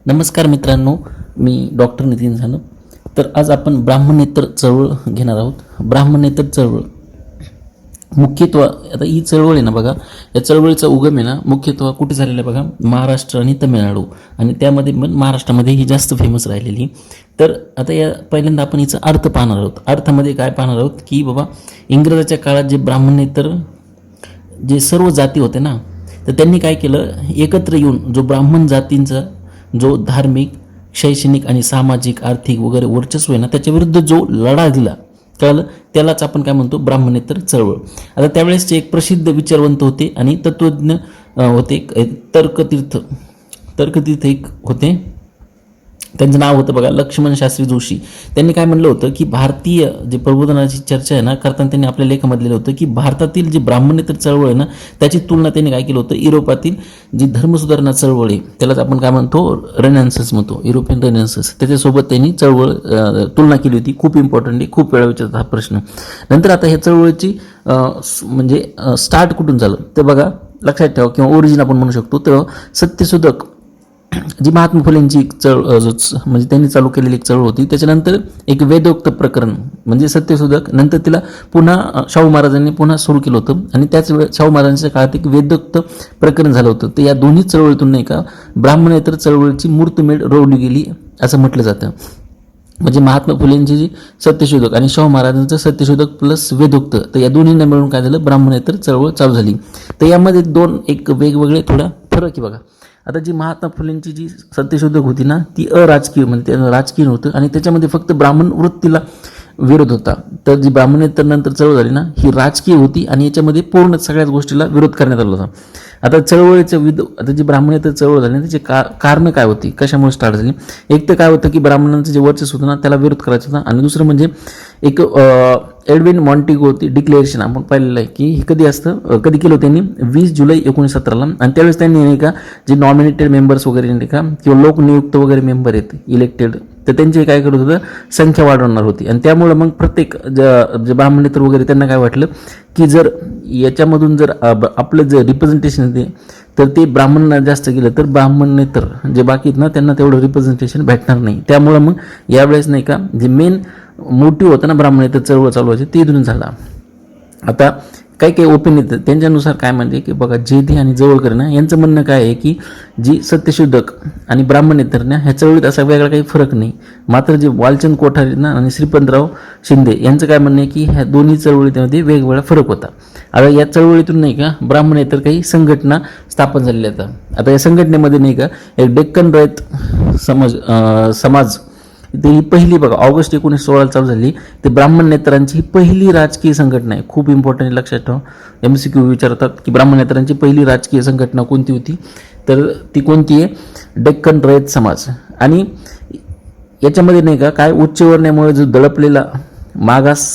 नमस्कार मित्रांनो, मी डॉक्टर नितीन झानप. तर आज आपण ब्राह्मणेतर चळवळ घेणार आहोत. ब्राह्मणेतर चळवळ मुख्यत्व, आता ही चळवळ आहे ना बघा, या चळवळीचा उगम आहे ना मुख्यत्व कुठे झालेला आहे बघा, महाराष्ट्र आणि तमिळनाडू, आणि त्यामध्ये पण महाराष्ट्रामध्ये ही जास्त फेमस राहिलेली. तर आता या पहिल्यांदा आपण हिचा अर्थ पाहणार आहोत. अर्थामध्ये काय पाहणार आहोत की बाबा, इंग्रजाच्या काळात जे ब्राह्मणेतर जे सर्व जाती होते ना, तर त्यांनी काय केलं, एकत्र येऊन जो ब्राह्मण जातींचा जो धार्मिक, शैक्षणिक आणि सामाजिक, आर्थिक वगैरे वर्चस्व आहे ना, त्याच्या विरुद्ध जो लढा दिला, कळलं, त्यालाच आपण काय म्हणतो, ब्राह्मणेतर चळवळ. आता त्यावेळेसचे एक प्रसिद्ध विचारवंत होते आणि तत्त्वज्ञ होते, तर्कतीर्थ एक होते. त्यांचं नाव होतं बघा लक्ष्मण शास्त्री जोशी. त्यांनी काय म्हणलं होतं की भारतीय जे प्रबोधनाची चर्चा आहे ना करताना त्यांनी आपल्या लेखामध्ये लिहिलं होतं की भारतातील जी ब्राह्मणेतर चळवळ आहे ना, त्याची तुलना त्यांनी काय केलं होतं, युरोपातील जी धर्मसुधारणा चळवळ आहे, त्यालाच आपण काय म्हणतो, रेनेसान्स म्हणतो, युरोपियन रेनेसान्स, त्याच्यासोबत त्यांनी तुलना केली होती. खूप इम्पॉर्टंट आहे, खूप वेळा विचारतात हा प्रश्न. नंतर आता ह्या चळवळीची म्हणजे स्टार्ट कुठून झालं ते बघा, लक्षात ठेवा, किंवा ओरिजिन आपण म्हणू शकतो. तर सत्यशोधक जी महात्मा फुलेंची म्हणजे त्यांनी चालू केलेली एक चळवळ होती. त्याच्यानंतर एक वेदोक्त प्रकरण म्हणजे सत्यशोधक, नंतर तिला पुन्हा शाहू महाराजांनी पुन्हा सुरू केलं होतं, आणि त्याच वेळेस शाहू महाराजांच्या काळात एक वेदोक्त प्रकरण झालं होतं. तर या दोन्ही चळवळीतून नाही का ब्राह्मणेतर चळवळीची मूर्तमेढ रोवली गेली असं म्हटलं जातं. म्हणजे महात्मा फुलेंची जी सत्यशोधक आणि शाहू महाराजांचं सत्यशोधक प्लस वेदोक्त, तर या दोन्हींना मिळून काय झालं, ब्राह्मणेतर चळवळ चालू झाली. तर यामध्ये दोन एक वेगवेगळे थोडा फरक आहे बघा. आता जी महात्मा फुलेंची जी सत्यशोधक होती ना, ती अराजकीय, म्हणजे त्यांना राजकीय नव्हतं, आणि त्याच्यामध्ये फक्त ब्राह्मण वृत्तीला विरोध होता. तर जी ब्राह्मणेतर नंतर चळवळ झाली ना, ही राजकीय होती, आणि याच्यामध्ये पूर्ण सगळ्याच गोष्टीला विरोध करण्यात आला होता. आता चळवळीचं आता जी ब्राह्मणेतर चळवळ झाली ना, त्याची कारणं काय होती, कशामुळे स्टार्ट झाली. एक तर काय होतं की ब्राह्मणांचं जे वर्चस्व होतं ना, त्याला विरोध करायचा होता, आणि दुसरं म्हणजे एक एडविन मॉन्टिगो डिक्लेरेशन आपण पाहिलेलं आहे की हे कधी असतं, कधी केलं त्यांनी 20 जुलै 1917ला. आणि त्यावेळेस त्यांनी नाही का जे नॉमिनेटेड मेंबर्स वगैरे नाही का, किंवा लोकनियुक्त वगैरे मेंबर आहेत इलेक्टेड, तर त्यांचे काय करत होतं, संख्या वाढवणार होती. आणि त्यामुळं मग प्रत्येक जे ब्राह्मणेतर वगैरे त्यांना काय वाटलं की जर याच्यामधून जर आपलं जे रिप्रेझेंटेशन आहे तर ते ब्राह्मणांना जास्त केलं तर ब्राह्मणेतर जे बाकी आहेत ना, त्यांना तेवढं रिप्रेझेंटेशन भेटणार नाही. त्यामुळं मग यावेळेस नाही का जे मेन मोटिव्ह होतं ना ब्राह्मणेतर चळवळ चालू व्हायची, ते इथून झाला. आता काही काही ओपिनियन येतं त्यांच्यानुसार काय म्हणजे की बघा, जेधी आणि जवळकर ना यांचं म्हणणं काय आहे की जी सत्यशोधक आणि ब्राह्मणेतर ना ह्या चळवळीत असा वेगळा काही फरक नाही. मात्र जे वालचंद कोठारी ना आणि श्रीपतराव शिंदे यांचं काय म्हणणं आहे की ह्या दोन्ही चळवळीमध्ये वेगवेगळा फरक होता. आता या चळवळीतून नाही का ब्राह्मणेतर काही संघटना स्थापन झालेल्या आहेत. आता या संघटनेमध्ये नाही का एक डेक्कन रयत समाज ही पहिली बघा, ऑगस्ट 1916 चालू झाली. ते ब्राह्मणेतरांची ही पहिली राजकीय संघटना आहे. खूप इम्पॉर्टंट, लक्षात ठेवा, MCQ विचारतात की ब्राह्मणेतरांची पहिली राजकीय संघटना कोणती होती, तर ती कोणती आहे, डेक्कन रयत समाज. आणि याच्यामध्ये नाही का काय उच्चवर्णामुळे जो दडपलेला मागास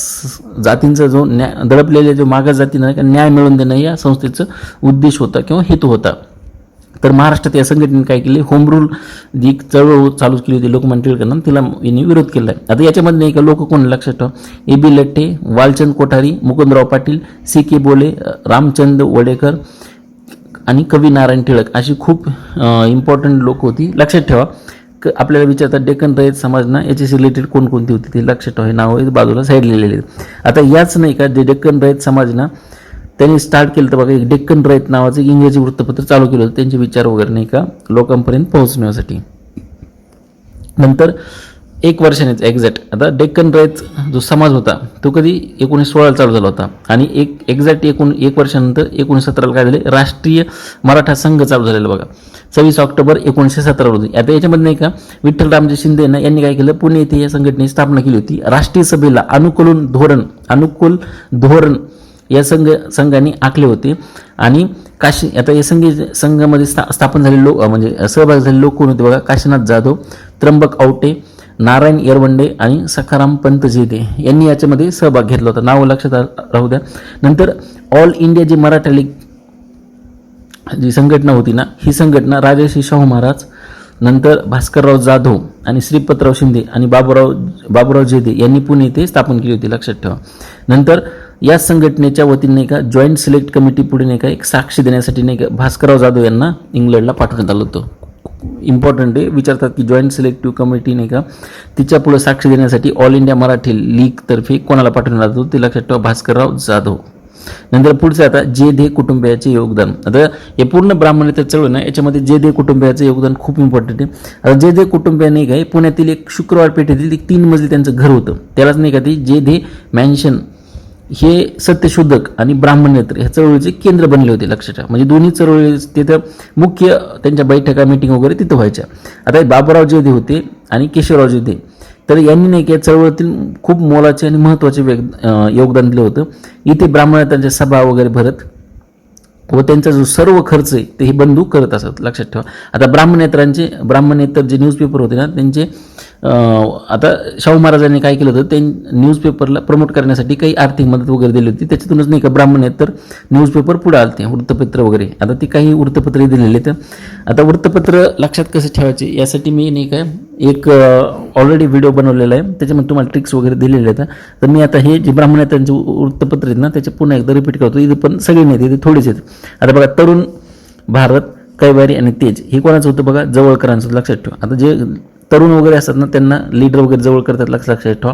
जातींचा जो दडपलेल्या जो मागास जातींना न्याय मिळवून देणं या संस्थेचं उद्देश होता किंवा हेतू होता. तर महाराष्ट्रात या संघटनेने काय केले, होम रूल जी चळवळ चालू केली होती लोकमान्य टिळकांना, तिला यांनी विरोध केला आहे. आता याच्यामध्ये नाही का लोक कोण, लक्षात ठेवा, AB लठ्ठे, वालचंद कोठारी, मुकुंदराव पाटील, CK बोले, रामचंद्र वडेकर आणि कवी नारायण टिळक अशी खूप इम्पॉर्टंट लोक होती. लक्षात ठेवा, आपल्याला विचारतात डेक्कन रयत समाज ना याच्याशी रिलेटेड कोणकोणती होती ते लक्षात ठेवा, हे नाव बाजूला साईड लिहिलेले. आता याच नाही का जे डेक्कन रयत समाज ना त्यांनी स्टार्ट केलं तर बघा, एक डेक्कन रयत नावाचं एक इंग्रजी वृत्तपत्र चालू केलं होतं त्यांचे विचार वगैरे नाही का लोकांपर्यंत पोहोचण्यासाठी. नंतर एक वर्षानेच एक्झॅक्ट, आता डेक्कन रयत जो समाज होता तो कधी 1916 चालू झाला होता, आणि एक्झॅक्ट एक वर्षानंतर 1917 काय झाले, राष्ट्रीय मराठा संघ चालू झालेला बघा, 26 ऑक्टोबर 1917 रोजी. आता याच्यामध्ये नाही का विठ्ठलरामजी शिंदे ना यांनी काय केलं, पुणे येथे या संघटनेची स्थापना केली होती. राष्ट्रीय सभेला अनुकूल धोरण या संघाने आखले होते. आणि आता या संघामध्ये स्थापन झालेले लोक म्हणजे सहभागी झालेले लोक कोण होते बघा, काशीनाथ जाधव, त्र्यंबक आवटे, नारायण येरवंडे आणि सखाराम पंत जेदे यांनी याच्यामध्ये सहभाग घेतला होता. नाव लक्षात राहू द्या. नंतर ऑल इंडिया जी मराठा लीग जी संघटना होती ना, ही संघटना राजर्षी शाहू महाराज, नंतर भास्करराव जाधव आणि श्रीपतराव शिंदे आणि बाबूराव जेदे यांनी पुणे येथे स्थापन केली होती, लक्षात ठेवा. नंतर या संघटनेच्या वतीने नाही का जॉईंट सिलेक्ट कमिटी पुढे नाही का एक साक्ष देण्यासाठी नाही का भास्करराव जाधव यांना इंग्लंडला पाठवण्यात आलं होतं. इम्पॉर्टंट आहे, विचारतात की जॉईंट सिलेक्टिव्ह कमिटी नाही का तिच्या पुढे साक्ष देण्यासाठी ऑल इंडिया मराठी लीगतर्फे कोणाला पाठवण्यात आलं होतं ते लक्षात ठेवा, भास्करराव जाधव. नंतर पुढचं आता जे दे कुटुंबियाचे योगदान. आता हे पूर्ण ब्राह्मणेतर चळवळ ना, याच्यामध्ये जे दे कुटुंबियाचं योगदान खूप इम्पॉर्टंट आहे. आता जे दे कुटुंबिया नाही का पुण्यातील एक शुक्रवार पेठेतील एक 3 मजली त्यांचं घर होतं, त्यालाच नाही का ते जे दे मॅन्शन हे सत्यशोधक आणि ब्राह्मणेतर ह्या चळवळीचे केंद्र बनले होते, लक्षात ठेवा. म्हणजे दोन्ही चळवळी तिथं मुख्य त्यांच्या बैठका मीटिंग वगैरे तिथं व्हायच्या. आता बाबूराव जे दे होते आणि केशवराव जे दे, तर यांनी नाही की चळवळीतील खूप मोलाचे आणि महत्त्वाचे योगदान दिलं होतं. इथे ब्राह्मणांच्या सभा वगैरे भरत व त्यांचा जो सर्व खर्च आहे ते हे बंधू करत असत, लक्षात ठेवा. आता ब्राह्मणेतर जे न्यूजपेपर होते ना त्यांचे आता शाहू महाराजांनी काय केलं होतं, ते न्यूजपेपरला प्रमोट करण्यासाठी काही आर्थिक मदत वगैरे दिली होती, त्याच्यातूनच नाही का ब्राह्मणेतर न्यूजपेपर पुढे आलते, वृत्तपत्र वगैरे. आता ती काही वृत्तपत्रही दिलेली तर आता वृत्तपत्र लक्षात कसे ठेवायचे यासाठी मी नाही काय एक ऑलरेडी व्हिडिओ बनवलेला आहे, त्याच्यामध्ये तुम्हाला ट्रिक्स वगैरे दिलेले आहेत. तर मी आता हे जे ब्राह्मणेतरांचे वृत्तपत्र आहेत ना त्याचे पुन्हा एकदा रिपीट करतो, इथे पण सगळे नाही इथे थोडेच आहेत. आता बघा, तरुण भारत, कैवारी आणि तेज हे कोणाचं होतं बघा, जवळकरांचं, लक्षात ठेवा. आता जे तरुण वगैरे असतात ना त्यांना लीडर वगैरे जवळ करतात, लक्षात ठेवा.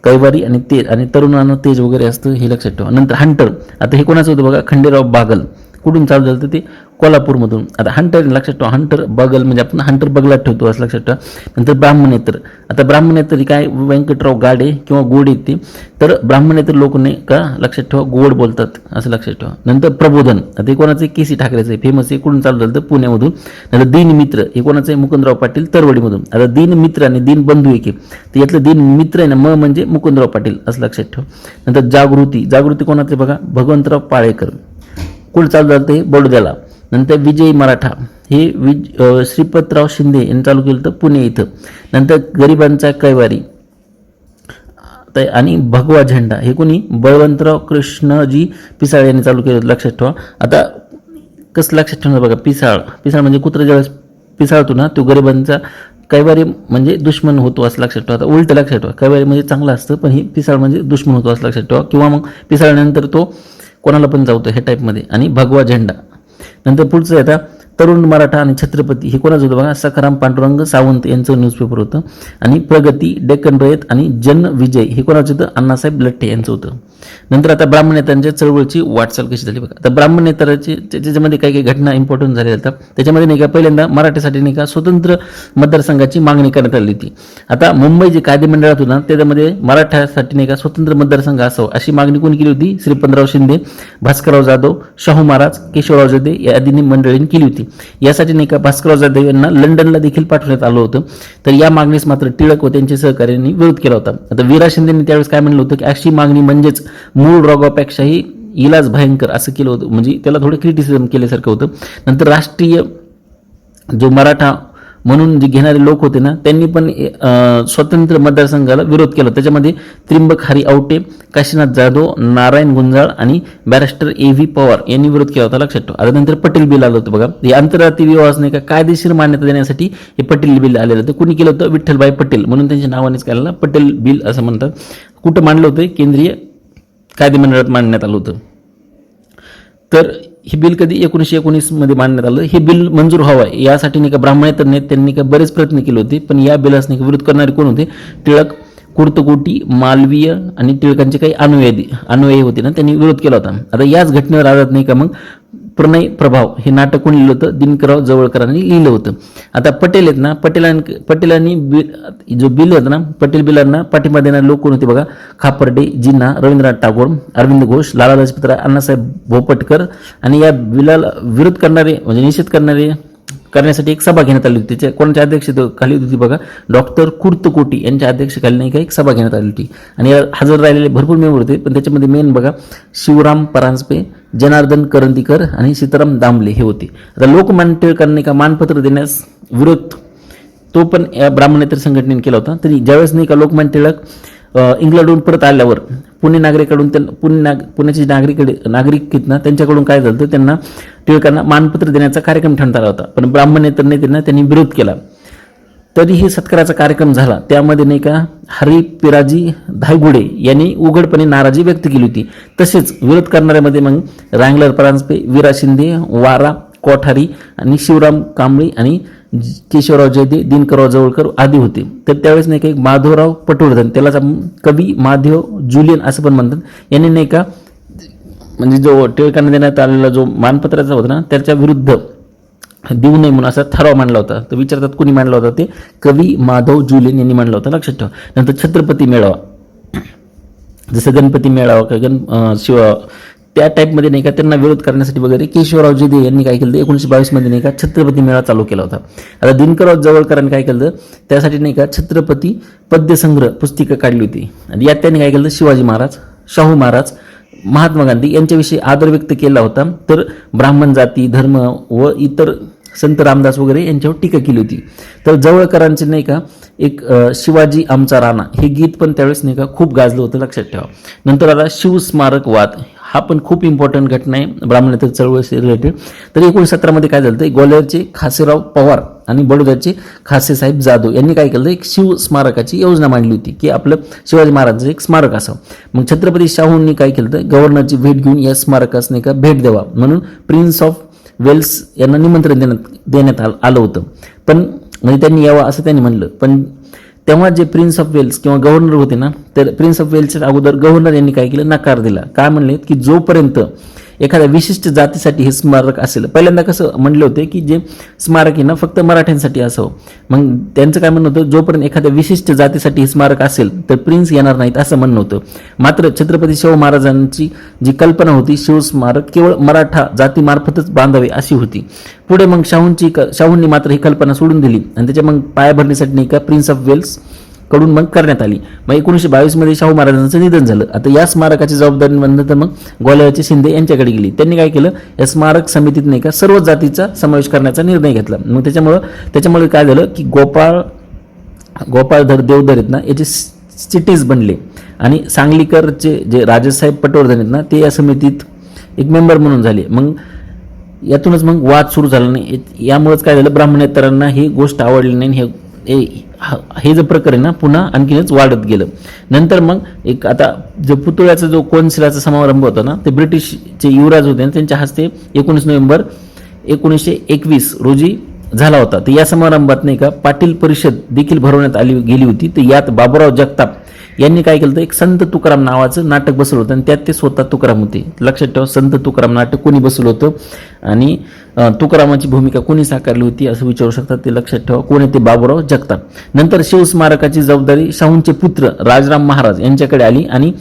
कैवारी आणि तेज आणि तरुणांना तेज वगैरे असतं हे लक्षात ठेवा. नंतर हंटर, आता हे कोणाचं होतं बघा, खंडेराव बागल. कुठून चालू झालं तर ते कोल्हापूरमधून. आता हंटर लक्षात ठेवा, हंटर बगल म्हणजे आपण हंटर बगलात ठेवतो असं लक्षात ठेवा. नंतर ब्राह्मणेतर, आता ब्राह्मणेतर काय व्यंकटराव गाडे किंवा गोड येते, तर ब्राह्मणेतर लोक नाही का लक्षात ठेवा गोड बोलतात असं लक्षात ठेवा. नंतर प्रबोधन, आता हे कोणाचं केसी ठाकरेचं आहे, फेमस आहे, कुठून चालू झालं तर पुण्यामधून. नंतर दीनमित्र हे कोणाचं आहे, मुकुंदराव पाटील तरवडीमधून. आता दीनमित्र आणि दीनबंधू एक आहे, तर यातलं दीनमित्र आहे ना म म्हणजे मुकुंदराव पाटील असं लक्षात ठेवा. नंतर जागृती कोणाचं बघा, भगवंतराव पाळेकर. कुठं चालू झालं ते बडोद्याला. नंतर विजयी मराठा हे श्रीपतराव शिंदे यांनी चालू केलं तर पुणे इथं. नंतर गरिबांचा कैवारी आणि भगवा झेंडा हे कोणी, बळवंतराव कृष्णजी पिसाळ यांनी चालू केलं, लक्षात ठेवा. आता कसं लक्षात ठेवणार बघा, पिसाळ म्हणजे कुत्रा ज्यावेळेस पिसाळतो ना तो गरिबांचा, कैवारी म्हणजे दुश्मन होतो असं लक्षात ठेवा. आता उलट लक्षात ठेवा, कैवारी म्हणजे चांगला असतं पण ही पिसाळ म्हणजे दुश्मन होतो असं लक्षात ठेवा. किंवा मग पिसाळल्यानंतर तो कोणाला पण जावतो ह्या टाईपमध्ये. आणि भगवा झेंडा. नंतर पुढचं आता तरुण मराठा आणि छत्रपती हे कोणाचं होतं बघा, सखाराम पांडुरंग सावंत यांचं न्यूजपेपर होतं. आणि प्रगती, डेक्कन रयत आणि जनविजय हे कोणाचं होतं, अण्णासाहेब लठ्ठे यांचं होतं. नंतर आता ब्राह्मणेतरांच्या चळवळीची वाटचाल कशी झाली बघा. आता ब्राह्मणेतरांची त्याच्यामध्ये काही काही घटना इम्पॉर्टंट झालेल्या होत्या. त्याच्यामध्ये नाही का पहिल्यांदा मराठीसाठी नाही का स्वतंत्र मतदारसंघाची मागणी करण्यात आली होती. आता मुंबई जे कायदे मंडळात होतं ना त्याच्यामध्ये मराठ्यासाठी नाही का स्वतंत्र मतदारसंघ असावं अशी मागणी कोणी केली होती, श्रीपतराव शिंदे, भास्करराव जाधव, शाहू महाराज, केशवराव जाधव या आदींनी मंडळींनी केली होती. यासाठी नाही का भास्करराव जाधव यांना लंडनला देखील पाठवण्यात आलं होतं. तर या मागणीस मात्र टिळक व त्यांच्या सहकार्यांनी विरोध केला होता. आता वीरा शिंदेंनी त्यावेळेस काय म्हणलं होतं की अशी मागणी म्हणजेच मूळ रोगापेक्षाही इलाज भयंकर असं केलं होतं, म्हणजे त्याला थोडं क्रिटिसिझम केल्यासारखं होतं. नंतर राष्ट्रीय जो मराठा म्हणून जे घेणारे लोक होते ना त्यांनी पण स्वतंत्र मतदारसंघाला विरोध केला. त्याच्यामध्ये त्रिंबक हरी आवटे, काशीनाथ जाधव, नारायण गुंजाळ आणि बॅरिस्टर A.V. पवार यांनी विरोध केला होता, लक्षात ठेवा. आता नंतर पटेल बिल आलं होतं बघा, हे आंतरराष्ट्रीय विवाहास नाही का कायदेशीर मान्यता देण्यासाठी हे पटेल बिल आलेलं होतं. कुणी केलं होतं, विठ्ठलभाई पटेल, म्हणून त्यांच्या नावानेच केलेलं पटेल बिल असं म्हणतात. कुठं मांडलं होतं, केंद्रीय कायदेमंडळात मांडण्यात आलं होतं. तर हे बिल कधी 1919 मध्ये मांडण्यात आलं. हे बिल मंजूर व्हावं यासाठी नाही का ब्राह्मणेतर त्यांनी का बरेच प्रयत्न केले होते, पण या बिलास नाही का विरोध करणारे कोण होते, टिळक, कुर्तकोटी, मालवीय आणि टिळकांचे काही अनुयायी होते ना त्यांनी विरोध केला होता. आता याच घटनेवर आधारित नाही का मग प्रणय प्रभाव हे नाटक कोणी लिहिलं होतं, दिनकरराव जवळकरांनी लिहिलं होतं. आता पटेल आहेत ना, पटेलांनी जो बिल होतं ना, पटेल बिलांना पाठिंबा देणारे लोक कोण होते बघा, खापर्डे, जिन्ना, रवींद्रनाथ टागोर, अरविंद घोष, लाला लजपत राय, अण्णासाहेब भोपटकर. आणि या बिलाला विरोध करणारे म्हणजे निषेध करण्यासाठी एक सभा घेण्यात आली होती. त्याच्या कोणाच्या अध्यक्षतेखाली होती बघा, डॉक्टर कुर्तकोटी यांच्या अध्यक्षतेखाली नाही का एक सभा घेण्यात आली होती. आणि या हजर राहिलेले भरपूर मेंबर होते, पण त्याच्यामध्ये मेन बघा शिवराम परांजपे, जनार्दन करंदीकर आणि सीताराम दामले हे होते. आता लोकमान्य टिळकांनी का मानपत्र देण्यास विरोध तो पण या ब्राह्मणेतर संघटनेने केला होता. तरी ज्यावेळेस नाही का लोकमान्य टिळक इंग्लंडहून परत आल्यावर पुणे नागरिकांकडून पुण्याचे नागरिक आहेत ना त्यांच्याकडून काय झालं, त्यांना टिळकांना मानपत्र देण्याचा कार्यक्रम ठेवण्यात आला होता. पण ब्राह्मणेतरने त्यांनी विरोध केला. तरीही सत्काराचा कार्यक्रम झाला. त्यामध्ये नाही का हरी पिराजी धायगुडे यांनी उघडपणे नाराजी व्यक्त केली होती. तसेच विरोध करणाऱ्यामध्ये मग रँगलर परांजपे, वीरा शिंदे, वारा कोठारी आणि शिवराम कांबळे आणि केशवराव जयदे, दिनकरराव जवळकर आदी होते. तर त्यावेळेस नाही का एक माधवराव पटवर्धन, त्यालाच आपण कवी माधव जुलियन असं पण म्हणतात, यांनी नाही का म्हणजे जो टिळकांना देण्यात आलेला जो मानपत्राचा होता ना त्याच्या विरुद्ध देऊ नये म्हणून असा ठराव मांडला होता. तर विचारतात कुणी मांडला होता, ते कवी माधव जुलियन यांनी मांडला होता, लक्षात ठेवा. नंतर छत्रपती मेळावा, जसं गणपती मेळावा का शिव त्या टाईपमध्ये नाही का त्यांना विरोध करण्यासाठी वगैरे केशवराव जयदे यांनी काय केलं, 1922 मध्ये नाही का छत्रपती मेळावा चालू केला होता. आता दिनकरराव जवळकरांनी काय केलं, त्यासाठी नाही का छत्रपती पद्यसंग्रह पुस्तिका काढली होती. आणि यात त्यांनी काय केलं, शिवाजी महाराज, शाहू महाराज, महात्मा गांधी यांच्याविषयी आदर व्यक्त केला होता. तर ब्राह्मण जाती, धर्म व इतर संत रामदास वगैरे यांच्यावर टीका केली होती. तर जवळकरांचे नाही का एक शिवाजी आमचा राणा हे गीत पण त्यावेळेस नाही का खूप गाजलं होतं, लक्षात ठेवा. नंतर आता शिवस्मारक वाद, हा पण खूप इम्पॉर्टंट घटना आहे ब्राह्मणेतर चळवळीशी रिलेटेड. तर 1917 मध्ये काय झालं, तर ग्वाल्हेरचे खासेराव पवार आणि बडोद्याचे खासेसाहेब जाधव यांनी काय केलं, एक शिव स्मारकाची योजना मांडली होती की आपलं शिवाजी महाराजांचं एक स्मारक असावं. मग छत्रपती शाहूंनी काय केलं, तर गव्हर्नरची भेट घेऊन या स्मारकास नाही का भेट द्यावा म्हणून प्रिन्स ऑफ वेल्स यांना निमंत्रण देण्यात आलं होतं. पण म्हणजे त्यांनी यावं असं त्यांनी म्हणलं. पण तेव्हा जे प्रिन्स ऑफ वेल्स किंवा गव्हर्नर होते ना, तर प्रिन्स ऑफ वेल्सच्या अगोदर गव्हर्नर यांनी काय केलं, नकार दिला. काय म्हणले की जोपर्यंत एखाद्या विशिष्ट जातीसाठी हे स्मारक असेल, पहिल्यांदा कसं म्हणले होते की जे स्मारक आहे ना फक्त मराठ्यांसाठी असावं. मग त्यांचं काय म्हणणं होतं, जोपर्यंत एखाद्या विशिष्ट जातीसाठी हे स्मारक असेल तर प्रिन्स येणार नाहीत असं म्हणणं होतं. मात्र छत्रपती शाहू महाराजांची जी कल्पना होती, शिवस्मारक केवळ मराठा जातीमार्फतच बांधावे अशी होती. पुढे मग शाहूंनी मात्र ही कल्पना सोडून दिली आणि त्याच्या मग पायाभरणीसाठी नाही का प्रिन्स ऑफ वेल्स कडून मग करण्यात आली. मग 1922 मध्ये शाहू महाराजांचं निधन झालं. आता या स्मारकाची जबाबदारी नंतर मग ग्वाल्हेरचे शिंदे यांच्याकडे गेली. त्यांनी काय केलं, या स्मारक समितीत नाही का सर्व जातीचा समावेश करण्याचा निर्णय घेतला. मग त्याच्यामुळे काय झालं की गोपाळधर देवधर आहेत ना याचे सिटीज बनले आणि सांगलीकरचे जे राजेसाहेब पटवर्धन आहेत ना ते या समितीत एक मेंबर म्हणून झाले. मग यातूनच मग वाद सुरू झाला नाही. यामुळेच काय झालं, ब्राह्मणेतरांना ही गोष्ट आवडली नाही. हे जे प्रकरण ना पुन्हा आणखीनच वाढत गेलं. नंतर मग एक आता जो पुतळ्याचा जो कोनशिलाचा समारंभ होता ना, ते ब्रिटिशचे युवराज होते आणि त्यांच्या हस्ते 19 नोव्हेंबर 1921 रोजी झाला होता. तर या समारंभात नाही का पाटील परिषद देखील भरवण्यात गेली होती. तर यात बाबूराव जगताप यांनी काय केलं, तर एक संत तुकाराम नावाचं नाटक बसवलं होतं आणि त्यात ते स्वतः तुकाराम होते. लक्षात ठेवा, संत तुकाराम नाटक कोणी बसवलं होतं आणि तुकारामाची भूमिका कोणी साकारली होती असं विचारू शकतात. ते लक्षात ठेवा, कोण आहे ते, बाबूराव जगताप. नंतर शिवस्मारकाची जबाबदारी शाहूंचे पुत्र राजराम महाराज यांच्याकडे आली आणि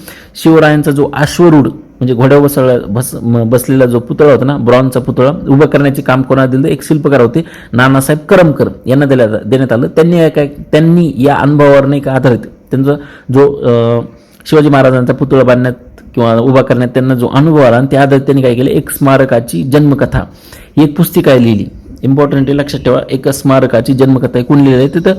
शिवरायांचा जो अश्वरूढ म्हणजे घोड्यावर बसलेला जो पुतळा होता ना, ब्रॉन्झचा पुतळा उभा करण्याचे काम कोणाला दिलं, एक शिल्पकार होते नानासाहेब करमकर यांना देण्यात आलं. त्यांनी या अनुभवावर नाही का आधारित त्यांचा जो शिवाजी महाराजांचा पुतळा बांधण्यात किंवा उभा करण्यात त्यांना जो अनुभव आला आणि त्या आधारित त्यांनी काय केलं, एक स्मारकाची जन्मकथा ही एक पुस्तिका लिहिली. इम्पॉर्टंट आहे, लक्षात ठेवा, एक स्मारकाची जन्मकथा आहे. कोण लिहिलं आहे, तिथं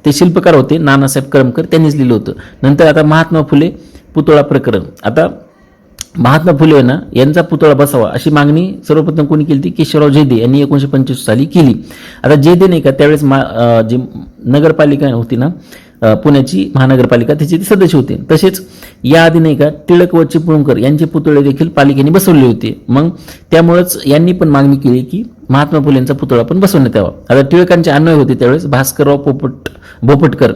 ते शिल्पकार होते नानासाहेब करमकर, त्यांनीच लिहिलं होतं. नंतर आता महात्मा फुले पुतळा प्रकरण. आता महात्मा फुले ना यांचा पुतळा बसावा अशी मागणी सर्वप्रथम कोणी केली ती केशवराव जयदे यांनी 1925 साली केली. आता जयदे नाही का त्यावेळेस जी नगरपालिका होती ना पुण्याची महानगरपालिका, त्याचे ते सदस्य होते. तसेच याआधी नाही का टिळक व चिपळूणकर यांचे पुतळे देखील पालिकेने बसवले होते. मग त्यामुळेच यांनी पण मागणी केली की महात्मा फुलेंचा पुतळा पण बसवण्यात यावा. आता टिळकांचे अन्वय होते त्यावेळेस भास्करराव भोपटकर,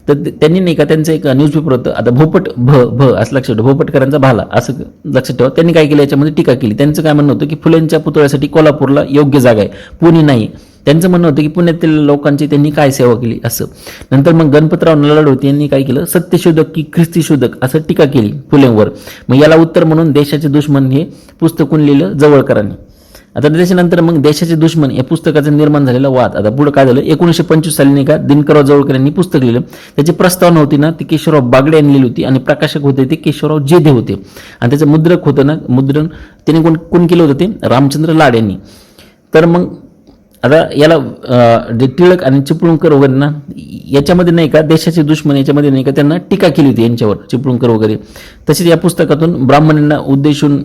तर त्यांनी नाही का त्यांचं एक न्यूजपेपर होतं. आता भोपट असं लक्षात ठेवा, भोपटकरांचा भाला असं लक्षात ठेवा. त्यांनी काय केलं, याच्यामध्ये टीका केली. त्यांचं काय म्हणणं होतं की फुलेंच्या पुतळ्यासाठी कोल्हापूरला योग्य जागा आहे, पुणे नाही. त्यांचं म्हणणं होतं की पुण्यातील लोकांची त्यांनी काय सेवा केली असं. नंतर मग गणपतराव नलावडे यांनी काय केलं, सत्यशोधक की ख्रिस्तीशोधक असं टीका केली फुलेंवर. मग याला उत्तर म्हणून देशाचे दुश्मन हे पुस्तक कोण लिहिलं, जवळकरांनी. आता त्याच्यानंतर मग देशाचे दुश्मन या पुस्तकाचं निर्माण झालेला वाद. आता पुढे काय झालं, 1925 साली नाही का दिनकरराव जवळकर यांनी पुस्तक लिहिलं. त्याची प्रस्तावना होती ना ती केशवराव बागडे यांनी लिहिली होती आणि प्रकाशक होते ते केशवराव जेधे होते. आणि त्याचं मुद्रक होतं ना, मुद्रण त्याने कोण केलं होतं, ते रामचंद्र लाड यांनी. तर मग आता याला जे टिळक आणि चिपळूणकर वगैरे ना याच्यामध्ये नाही का देशाचे दुश्मन याच्यामध्ये नाही का त्यांना टीका केली होती यांच्यावर, चिपळूणकर वगैरे. तसेच या पुस्तकातून ब्राह्मणांना उद्देशून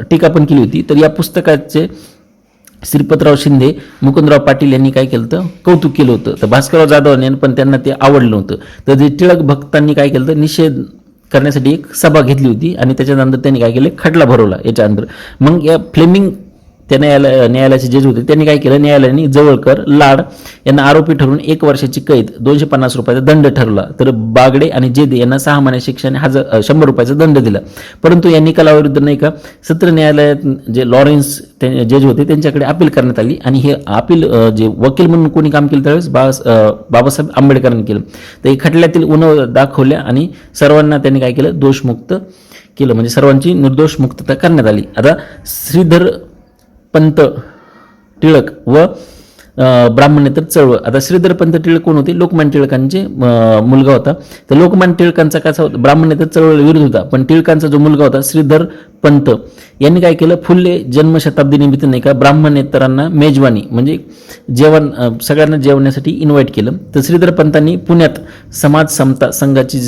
टीका पण केली होती. तर या पुस्तकाचे श्रीपतराव शिंदे, मुकुंदराव पाटील यांनी काय केलं, तर कौतुक केलं होतं. तर भास्करराव जाधव यांनी पण त्यांना ते आवडलं नव्हतं. तर जे टिळक भक्तांनी काय केलं, तर निषेध करण्यासाठी एक सभा घेतली होती आणि त्याच्यानंतर त्यांनी काय केलं, खटला भरवला याच्या अंदर. मग या फ्लेमिंग त्या न्यायालयाचे जज होते, त्यांनी काय केलं, न्यायालयाने जवळकर, लाड यांना आरोपी ठरवून 1 वर्षाची कैद, 250 रुपयाचा दंड ठरवला. तर बागडे आणि जेदे यांना 6 महिन्याची शिक्षा आणि 100 रुपयाचा दंड दिला. परंतु या निकालाविरुद्ध नाही का सत्र न्यायालयात जे लॉरेन्स जज होते त्यांच्याकडे अपील करण्यात आली आणि हे अपील जे वकील म्हणून कोणी काम केलं त्यावेळेस बाबासाहेब आंबेडकरांनी केलं. तर हे खटल्यातील उणीवा दाखवल्या आणि सर्वांना त्यांनी काय केलं, दोषमुक्त केलं, म्हणजे सर्वांची निर्दोष मुक्तता करण्यात आली. आता श्रीधर पंत टिळक व ब्राह्मणेतर चळवळ. आता श्रीधर पंत टिळक कोण होते, लोकमान्य टिळकांचे मुलगा होता. तर लोकमान्य टिळकांचा कसा होता, ब्राह्मणेतर चळवळ विरोध होता, पण टिळकांचा जो मुलगा होता श्रीधर पंत यांनी काय केलं, फुले जन्मशताब्दी निमित्त नाही का ब्राह्मणेतरांना मेजवानी म्हणजे जेवण, सगळ्यांना जेवण्यासाठी इन्व्हाइट केलं. तर श्रीधर पंतांनी पुण्यात समाज समता संघाची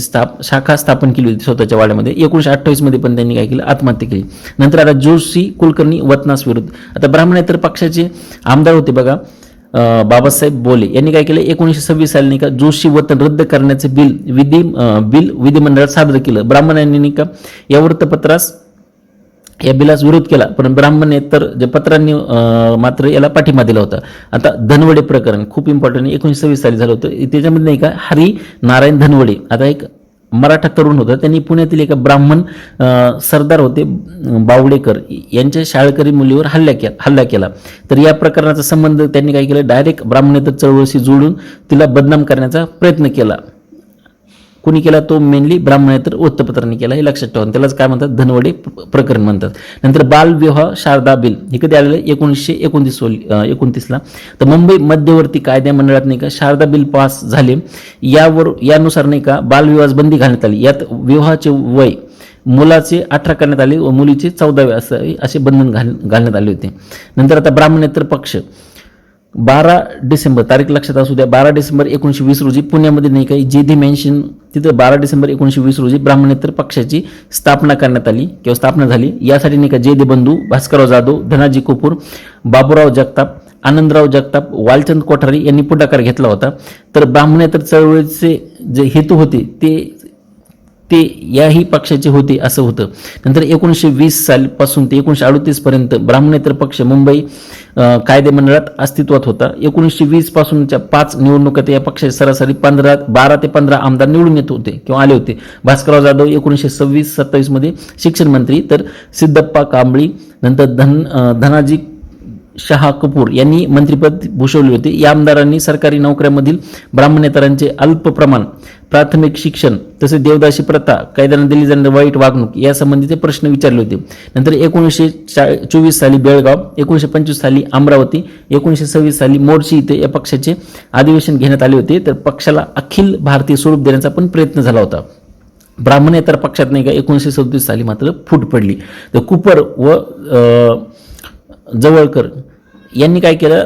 शाखा स्थापन केली होती स्वतःच्या वाड्यामध्ये. 1928 मध्ये पण त्यांनी काय केलं, आत्महत्या केली. नंतर आता जोशी कुलकर्णी वतनास विरुद्ध. आता ब्राह्मणेतर पक्षाचे आमदार होते बघा बाबासाहेब बोले यांनी काय केलं, 1926 साली नाही का जोशी वतन रद्द करण्याचे बिल विधिमंडळात सादर केलं. ब्राह्मणांनी नाही का या वृत्तपत्रास या बिलास विरोध केला, पण ब्राह्मणेतर जे पत्रांनी मात्र याला पाठिंबा दिला होता. आता धनवडे प्रकरण खूप इम्पॉर्टंट 1926 साली झालं होतं. त्याच्यामध्ये नाही का हरी नारायण धनवडे आता एक मराठा तरुण होता, त्यांनी पुण्यातील एका ब्राह्मण सरदार होते बावडेकर यांच्या शाळकरी मुलीवर हल्ला केला. तर या प्रकरणाचा संबंध त्यांनी काय केलं, डायरेक्ट ब्राह्मणेतर चळवळीशी जोडून तिला बदनाम करण्याचा प्रयत्न केला. कुणी केला, तो मेनली ब्राह्मणेतर वृत्तपत्रांनी केला, हे लक्षात ठेवा. त्यालाच काय म्हणतात, धनवडे प्रकरण म्हणतात. नंतर बालविवाह शारदा बिल हे कधी आलेलं, 1929ला. तर मुंबई मध्यवर्ती कायदा मंडळात नाही का शारदा बिल पास झाले. यानुसार नाही का बालविवाह बंदी घालण्यात आली. यात विवाहाचे वय मुलाचे 18 करण्यात आले व मुलीचे 14 असे बंधन घालण्यात आले होते. नंतर आता ब्राह्मणेतर पक्ष 12 डिसेंबर तारीख लक्षात असू द्या, 12 डिसेंबर 1920 रोजी पुण्यामध्ये नाही काही जेधी मेन्शन तिथं 12 डिसेंबर 1920 रोजी ब्राह्मणेतर पक्षाची स्थापना करण्यात आली किंवा स्थापना झाली. यासाठी नाही का जेधे बंधू, भास्करराव जाधव, धनाजी कपूर, बाबूराव जगताप, आनंदराव जगताप, वालचंद कोठारी यांनी पुढाकार घेतला होता. तर ब्राह्मणेतर चळवळीचे जे हेतू होते ते याही पक्षाचे होते असं होतं. नंतर 1920 सालपासून ते 1938 पर्यंत ब्राह्मणेतर पक्ष मुंबई कायदे मंडळात अस्तित्वात होता. 1920 पासूनच्या 5 निवडणुकात या पक्षाचे सरासरी 12 ते 15 आमदार निवडून येत होते किंवा आले होते. भास्करराव जाधव 1926-27 मध्ये शिक्षण मंत्री, तर सिद्धप्पा कांबळी, नंतर धनाजी शहा कपूर यांनी मंत्रिपद भूषवले होते. या आमदारांनी सरकारी नोकऱ्यांमधील ब्राह्मणेतरांचे अल्प प्रमाण, प्राथमिक शिक्षण, तसेच देवदासी प्रथा, कायद्याने दिली जाणारी वाईट वागणूक यासंबंधीचे प्रश्न विचारले होते. नंतर 1924 साली बेळगाव, 1925 साली अमरावती, 1926 साली मोर्शी इथे या पक्षाचे अधिवेशन घेण्यात आले होते. तर पक्षाला अखिल भारतीय स्वरूप देण्याचा पण प्रयत्न झाला होता. ब्राह्मणेतर पक्षात नाही का 1937 साली मात्र फूट पडली. तर कुपर व जवळकर यांनी काय केलं,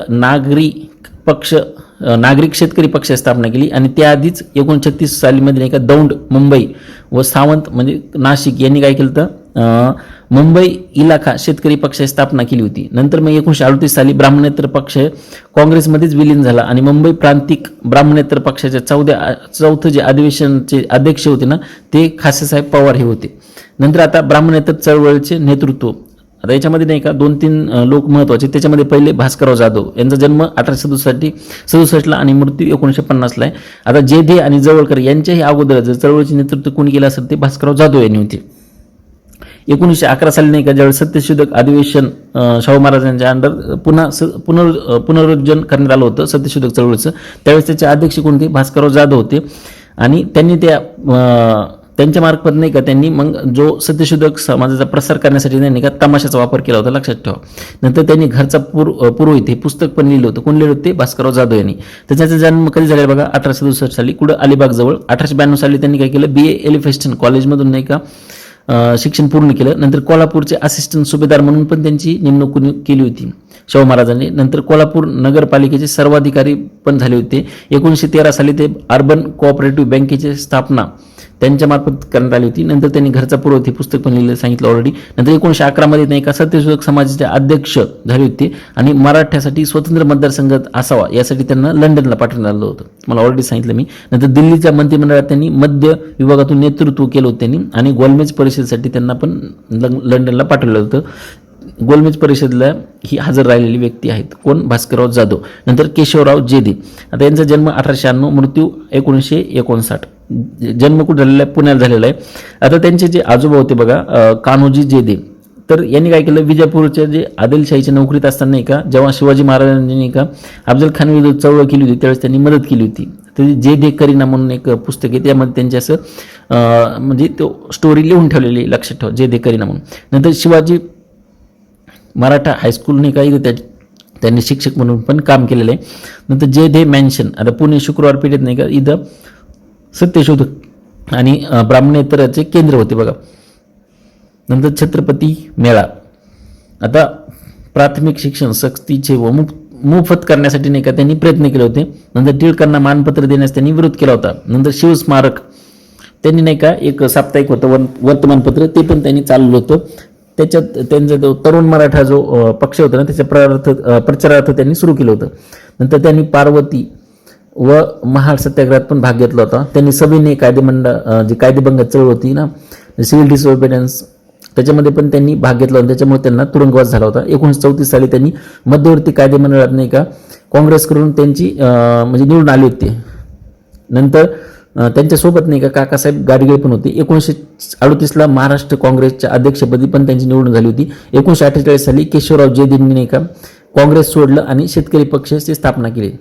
नागरिक शेतकरी पक्ष स्थापना केली आणि त्याआधीच 1936 सालीमध्ये नाही का दौंड मुंबई व सावंत म्हणजे नाशिक यांनी काय केलं तर मुंबई इलाखा शेतकरी पक्षाची स्थापना केली होती. नंतर मग 1938 साली ब्राह्मणेतर पक्ष काँग्रेसमध्येच विलीन झाला आणि मुंबई प्रांतिक ब्राह्मणेतर पक्षाच्या चौथं जे अधिवेशनचे अध्यक्ष होते ना ते खासेसाहेब पवार हे होते. नंतर आता ब्राह्मणेतर चळवळीचे नेतृत्व, आता याच्यामध्ये नाही का 2-3 लोक महत्वाचे. त्याच्यामध्ये पहिले भास्करराव जाधव यांचा जन्म 1867 आणि मृत्यू 1950 आहे. आता जेधे आणि जवळकर यांच्याही अगोदर जर चळवळीचे नेतृत्व कोणी केलं असेल ते भास्करराव जाधव यांनी होते. 1911 साली नाही का ज्यावेळेस सत्यशोधक अधिवेशन शाहू महाराजांच्या अंडर पुनरुज्जीवन करण्यात आलं होतं सत्यशोधक चळवळीचं, त्यावेळेस त्याचे अध्यक्ष कोणते, भास्करराव जाधव होते. आणि त्यांनी त्यांच्या मार्फत नाही का त्यांनी मग जो सत्यशोधक समाजाचा प्रसार करण्यासाठी नाही का तमाशाचा वापर केला होता, लक्षात ठेवा. नंतर त्यांनी घरचा पुरोहित हे पुस्तक पण लिहिलं होतं. कोण लिहिलं होते, भास्करराव जाधव यांनी. तर त्याचा जन्म कधी झाला बघा 1867 साली, कुठं अलिबाग जवळ. 1892 साली त्यांनी काय केलं, BA एलिफेस्टन कॉलेजमधून नाही का शिक्षण पूर्ण केलं. नंतर कोल्हापूरचे असिस्टंट सुभेदार म्हणून पण त्यांची नेमणूक केली होती शाहू महाराजांनी. नंतर कोल्हापूर नगरपालिकेचे सर्वाधिकारी पण झाले होते. 1913 साली ते अर्बन कोऑपरेटिव्ह बँकेची स्थापना त्यांच्यामार्फत करण्यात आली होती. नंतर त्यांनी घरचा पुरोहित हे पुस्तक पण लिहिलं, सांगितलं ऑलरेडी. नंतर 1911 मध्ये नाही का सत्यशोधक समाजाचे अध्यक्ष झाले होते आणि मराठ्यासाठी स्वतंत्र मतदारसंघ असावा यासाठी त्यांना लंडनला पाठवण्यात आलं होतं, मला ऑलरेडी सांगितलं मी. नंतर दिल्लीच्या मंत्रिमंडळात त्यांनी मध्य विभागातून नेतृत्व केलं होतं त्यांनी आणि गोलमेज परिषदेसाठी त्यांना पण लंडनला पाठवलं होतं. गोलमेज परिषदेला ही हजर राहिलेली व्यक्ती आहेत. कोण? भास्करराव जाधव. नंतर केशवराव जेदे. आता यांचा जन्म 1896, मृत्यू 1959. जन्म कुठे झालेला आहे? पुण्यात झालेला आहे. आता त्यांचे जे आजोबा होते बघा, कान्होजी जेदे, तर यांनी काय केलं, विजापूरच्या जे आदिलशाहीच्या नोकरीत असताना नाही का, जेव्हा शिवाजी महाराजांनी नाही का अफजल खान विरुद्ध चळवळ केली होती त्यावेळेस त्यांनी मदत केली होती. तर जे दे करीना म्हणून एक पुस्तक आहे, त्यामध्ये त्यांचे असं म्हणजे तो स्टोरी लिहून ठेवलेली आहे, लक्षात ठेवा, जे दे करीना म्हणून. नंतर शिवाजी मराठा हायस्कूल नाही का, इथं त्यांनी शिक्षक म्हणून पण काम केलेलं आहे. नंतर जे दे मॅन्शन, आता पुणे शुक्रवार पेठेत नाही का, इथं सत्यशोधक आणि ब्राह्मणेतराचे केंद्र होते बघा. नंतर छत्रपती मेळा. आता प्राथमिक शिक्षण सक्तीचे व मोफत करण्यासाठी नाही का त्यांनी प्रयत्न केले होते. नंतर टिळकांना मानपत्र देण्यास त्यांनी विरोध केला होता. नंतर शिवस्मारक त्यांनी नाही का एक साप्ताहिक होतं वर्तमानपत्र, ते पण त्यांनी चालवलं होतं. त्याच्यात त्यांचा जो तरुण मराठा जो पक्ष होता ना, त्याच्या प्रचारार्थ त्यांनी सुरू केलं होतं. नंतर त्यांनी पार्वती व महाड सत्याग्रहात पण भाग घेतला होता. त्यांनी सविनय कायदेमंडळ, जी कायदेभंग चळवळ होती ना, सिव्हिल डिसओबिडियन्स, त्याच्यामध्ये पण त्यांनी भाग घेतला होता. त्याच्यामुळे त्यांना तुरुंगवास झाला होता. 1934 साली त्यांनी मध्यवर्ती कायदेमंडळात नाही का काँग्रेसकडून त्यांची म्हणजे निवडून आली होती. नंतर त्यांच्यासोबत नाही का काकासाहेब गाडगीळ पण होते. 1938ला महाराष्ट्र काँग्रेसच्या अध्यक्षपदी पण त्यांची निवडणूक झाली होती. 1948 साली केशवराव जेदींनी नाही का काँग्रेस सोडलं आणि शेतकरी पक्षाची स्थापना केली.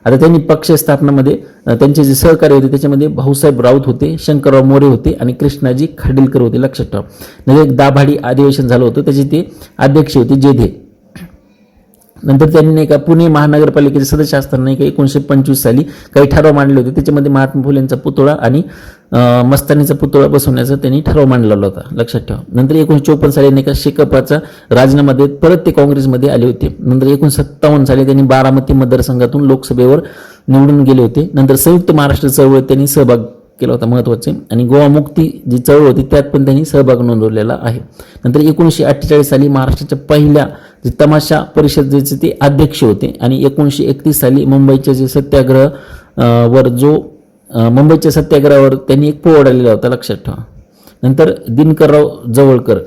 आता त्यांनी पक्ष स्थापनामध्ये त्यांचे जे सहकारी होते त्याच्यामध्ये भाऊसाहेब राऊत होते, शंकरराव मोरे होते आणि कृष्णाजी खाडीलकर होते, लक्षात ठेवा. म्हणजे एक दाभाडी अधिवेशन झालं होतं, त्याचे ते अध्यक्ष होते जेधे. नंतर त्यांनी नाही का पुणे महानगरपालिकेचे सदस्य असताना नाही का 1925 साली काही ठराव मांडले होते. त्याच्यामध्ये महात्मा फुलेंचा पुतळा आणि मस्तानीचा पुतळा बसवण्याचा त्यांनी ठराव मांडलेला होता, लक्षात ठेवा. नंतर 1954 साली नाही का शेकापचा राजीनामा देत परत ते काँग्रेसमध्ये आले होते. नंतर 1957 साली त्यांनी बारामती मतदारसंघातून लोकसभेवर निवडून गेले होते. नंतर संयुक्त महाराष्ट्र चळवळीत त्यांनी सहभाग केला होता, महत्त्वाचे. आणि गोवा मुक्ती जी चळवळ होती त्यात पण त्यांनी सहभाग नोंदवलेला आहे. नंतर 1948 साली महाराष्ट्राच्या पहिल्या जे तमाशा परिषदेचे ते अध्यक्ष होते. आणि 1931 साली मुंबईचे जे सत्याग्रह वर जो मुंबईच्या सत्याग्रहावर त्यांनी एक पोवाडा लिहिला होता, लक्षात ठेवा. नंतर दिनकरराव जवळकर,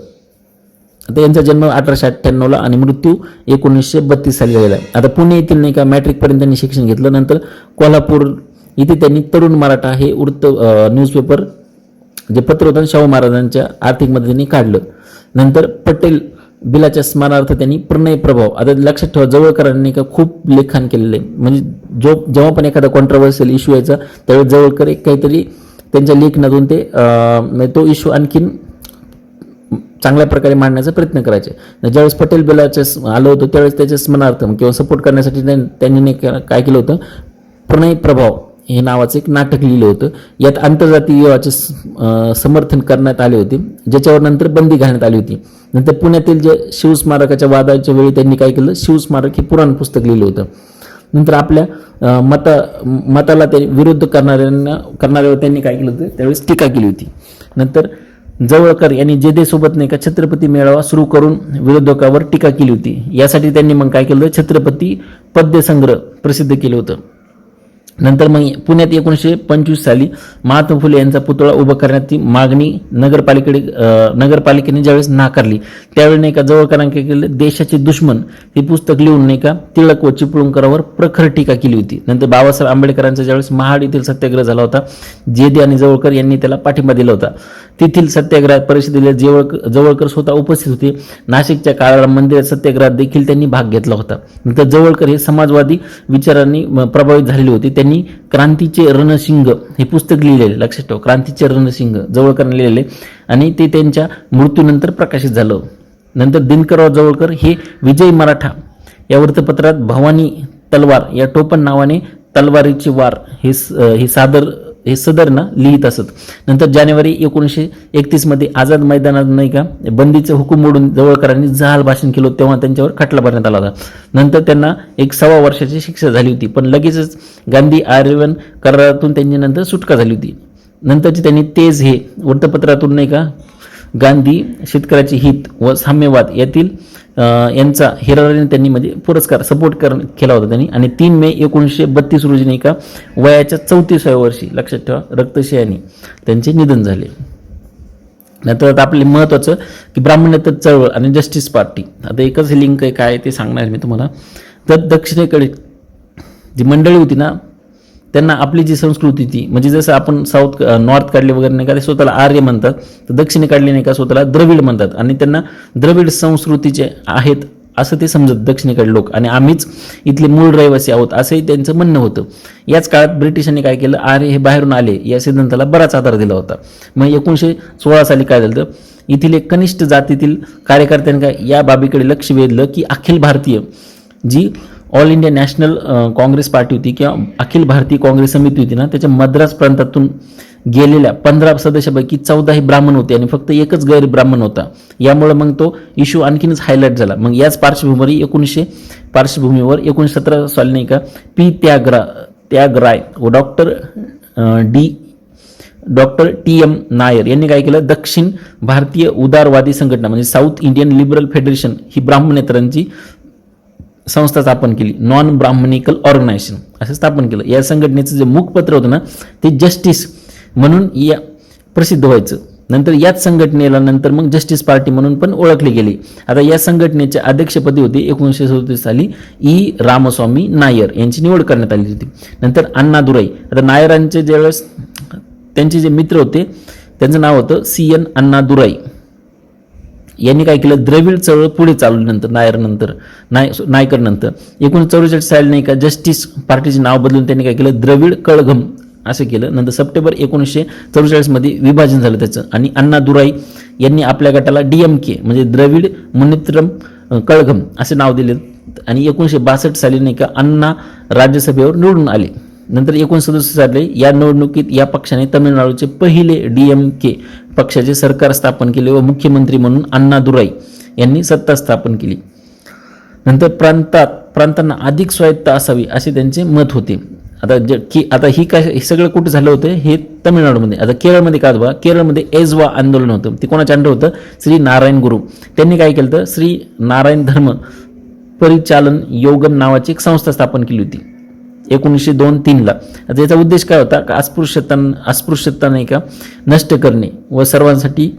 आता यांचा जन्म 1898ला आणि मृत्यू 1932 साली झालेला आहे. आता पुणे येथील नाही का मॅट्रिकपर्यंत त्यांनी शिक्षण घेतलं. नंतर कोल्हापूर इथे त्यांनी तरुण मराठा हे न्यूजपेपर जे पत्र होतं शाहू महाराजांच्या आर्थिक मदतीने काढलं. नंतर पटेल बिलाच्या स्मरणार्थ त्यांनी प्रणय प्रभाव, आता लक्षात ठेवा जवळकरांनी का खूप लेखन केलेलं आहे. म्हणजे जेव्हा पण एखादा कॉन्ट्रोवर्शियल इश्यू यायचा त्यावेळेस जवळकर एक काहीतरी त्यांच्या लेखनातून ते तो इश्यू आणखीन चांगल्या प्रकारे मांडण्याचा प्रयत्न करायचे. ज्यावेळेस पटेल बिलाचं आलं होतं त्यावेळेस त्याच्या स्मरणार्थ किंवा सपोर्ट करण्यासाठी त्यांनी काय केलं होतं, प्रणय प्रभाव हे नावाचं एक नाटक लिहिलं होतं. यात आंतरजातीय विवाहाचे समर्थन करण्यात आले होते, ज्याच्यावर नंतर बंदी घालण्यात आली होती. नंतर पुण्यातील जे शिवस्मारकाच्या वादाच्या वेळी त्यांनी काय केलं, शिवस्मारक हे पुराण पुस्तक लिहिलं होतं. नंतर आपल्या मताला ते विरोध करणाऱ्यावर त्यांनी काय केलं होतं, त्यावेळेस टीका केली होती. नंतर जवळकर यांनी जेदेसोबत नाही का छत्रपती मेळावा सुरू करून विरोधकावर टीका केली होती. यासाठी त्यांनी मग काय केलं, छत्रपती पद्यसंग्रह प्रसिद्ध केलं होतं. नंतर मग पुण्यात 1925 साली महात्मा फुले यांचा पुतळा उभा करण्याची मागणी नगरपालिकेने ज्यावेळेस नाकारली त्यावेळी नाही का जवळकरांनी काय केलं, देशाचे दुश्मन हे पुस्तक लिहून नाही का टिळक व चिपळूणकरांवर प्रखर टीका केली होती. नंतर बाबासाहेब आंबेडकरांचा ज्यावेळेस महाड येथील सत्याग्रह झाला होता, जेदे आणि जवळकर यांनी त्याला पाठिंबा दिला होता. तेथील सत्याग्रहात परिषदेला जवळकर स्वतः उपस्थित होते. नाशिकच्या काळाला मंदिरात सत्याग्रहात देखील त्यांनी भाग घेतला होता. नंतर जवळकर हे समाजवादी विचारांनी प्रभावित झालेले होते. त्यांनी क्रांतीचे रणसिंग हे पुस्तक लिहिलेले, लक्षात ठेवा, क्रांतीचे रणसिंग जवळकरांनी लिहिलेले आणि ते त्यांच्या मृत्यूनंतर प्रकाशित झालं. नंतर दिनकरराव जवळकर हे विजय मराठा या वृत्तपत्रात भवानी तलवार या टोपण नावाने तलवारीचे वार हे सदर ना लिहित असत. नंतर जानेवारी 1931 मध्ये आझाद मैदानात नाही का बंदीचे हुकूम मोडून जवळकरांनी जहाल भाषण केलं, तेव्हा त्यांच्यावर खटला भरण्यात आला होता. नंतर त्यांना 1.25 वर्षाची शिक्षा झाली होती, पण लगेचच गांधी आर्यवन करारातून त्यांची नंतर सुटका झाली होती. नंतरची त्यांनी तेज हे वृत्तपत्रातून नाही का गांधी, शेतकऱ्याचे हित व साम्यवाद यातील यांचा हिरारीने त्यांनी म्हणजे पुरस्कार सपोर्ट केला होता त्यांनी. आणि 3 मे 1932 रोजी नाही का वयाच्या 34व्या वर्षी, लक्षात ठेवा, रक्तशयाने त्यांचे निधन झाले. नंतर आता आपले महत्त्वाचं की ब्राह्मणेतर चळवळ आणि जस्टिस पार्टी. आता एकच लिंक आहे काय ते सांगणार मी तुम्हाला. तर दक्षिणेकडे जी मंडळी होती ना, त्यांना आपली जी संस्कृती होती, म्हणजे जसं आपण नॉर्थ काढले वगैरे नाही का, ते स्वतःला आर्य म्हणतात, तर दक्षिणे काढले नाही का स्वतःला द्रविड म्हणतात, आणि त्यांना द्रविड संस्कृतीचे आहेत असं ते समजत दक्षिणेकडे लोक, आणि आम्हीच इथले मूळ रहिवासी आहोत असंही त्यांचं म्हणणं होतं. याच काळात ब्रिटिशांनी काय केलं, आर्य हे बाहेरून आले या सिद्धांताला बराच आधार दिला होता. मग 1916 साली काय झालं, येथील एक कनिष्ठ जातीतील कार्यकर्त्यांनी काय या बाबीकडे लक्ष वेधलं की अखिल भारतीय जी all India national Congress party होती किंवा अखिल भारतीय काँग्रेस समिती होती ना, त्याच्या मद्रास प्रांतातून गेलेल्या 15 सदस्यापैकी 14 हे ब्राह्मण होते आणि फक्त एकच गैर ब्राह्मण होता. यामुळे मग तो इश्यू आणखीनच हायलाईट झाला. मग याच पार्श्वभूमीवर 1917 साली नाही का पी त्यागराय व डॉक्टर टी.एम. नायर यांनी काय केलं, दक्षिण भारतीय उदारवादी संघटना म्हणजे साऊथ इंडियन लिबरल फेडरेशन ही ब्राह्मणेतरांची संस्था स्थापन केली, नॉन ब्राह्मणिकल ऑर्गनायझेशन असं स्थापन केलं. या संघटनेचं जे मुखपत्र होतं ना ते जस्टिस म्हणून या प्रसिद्ध व्हायचं. नंतर याच संघटनेला नंतर मग जस्टिस पार्टी म्हणून पण ओळखली गेली. आता या संघटनेच्या अध्यक्षपदी होते 1937 साली ई रामस्वामी नायर यांची निवड करण्यात आली होती. नंतर अण्णादुराई. आता नायरांचे ज्यावेळेस त्यांचे जे मित्र होते त्यांचं नाव होतं CN अण्णादुराई. यांनी काय केलं, द्रविड चळवळ पुढे चालवली. नंतर नायकर नंतर 1944 साली नाही का जस्टिस पार्टीचे नाव बदलून त्यांनी काय केलं, द्रविड कळघम असं केलं. नंतर सप्टेंबर 1944 मध्ये विभाजन झालं त्याचं, आणि अण्णादुराई यांनी आपल्या गटाला DMK म्हणजे द्रविड मुनेत्रम कळघम असे नाव दिले. आणि 1962 साली नाही का अण्णा राज्यसभेवर निवडून आले. नंतर 1967 साली या निवडणुकीत या पक्षाने तामिळनाडूचे पहिले DMK पक्षाचे सरकार स्थापन केले व मुख्यमंत्री म्हणून अण्णादुराई यांनी सत्ता स्थापन केली. नंतर प्रांतांना अधिक स्वायत्ता असावी असे त्यांचे मत होते. आता हे सगळं कुठे झालं होतं, हे तामिळनाडूमध्ये. आता केरळमध्ये काय होतं, केरळमध्ये एजवा आंदोलन होतं. ते कोणाच्या अंडर होतं, श्री नारायण गुरु. त्यांनी काय केलं तर श्री नारायण धर्म परिचालन योगम नावाची एक संस्था स्थापन केली होती 1902-3ला. आता याचा उद्देश काय होता, अस्पृश्यता नाही का नष्ट करणे व सर्वांसाठी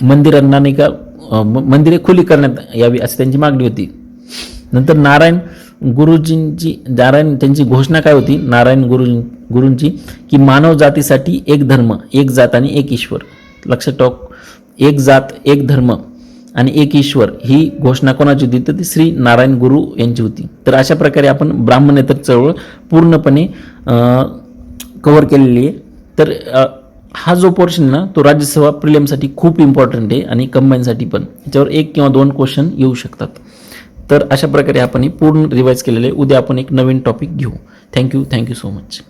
मंदिरांना नाही का मंदिरे खुली करण्यात यावी अशी त्यांची मागणी होती. नंतर त्यांची घोषणा काय होती, नारायण गुरूंची की मानव जातीसाठी एक धर्म, एक जात आणि एक ईश्वर. लक्षात ठेवा, एक जात, एक धर्म आणि एक ईश्वर ही घोषणा कोणाची होती, तर ती श्री नारायण गुरु यांची होती. तर अशा प्रकारे आपण ब्राह्मणेतर चळवळ पूर्णपणे कव्हर केलेली आहे. तर हा जो पोर्शन ना तो राज्यसभा प्रिलिमसाठी खूप इम्पॉर्टंट आहे आणि कंबाईनसाठी पण. याच्यावर 1 किंवा 2 क्वेश्चन येऊ शकतात. तर अशा प्रकारे आपण पूर्ण रिवाईज केलेले. उद्या आपण एक नवीन टॉपिक घेऊ. Thank you so much.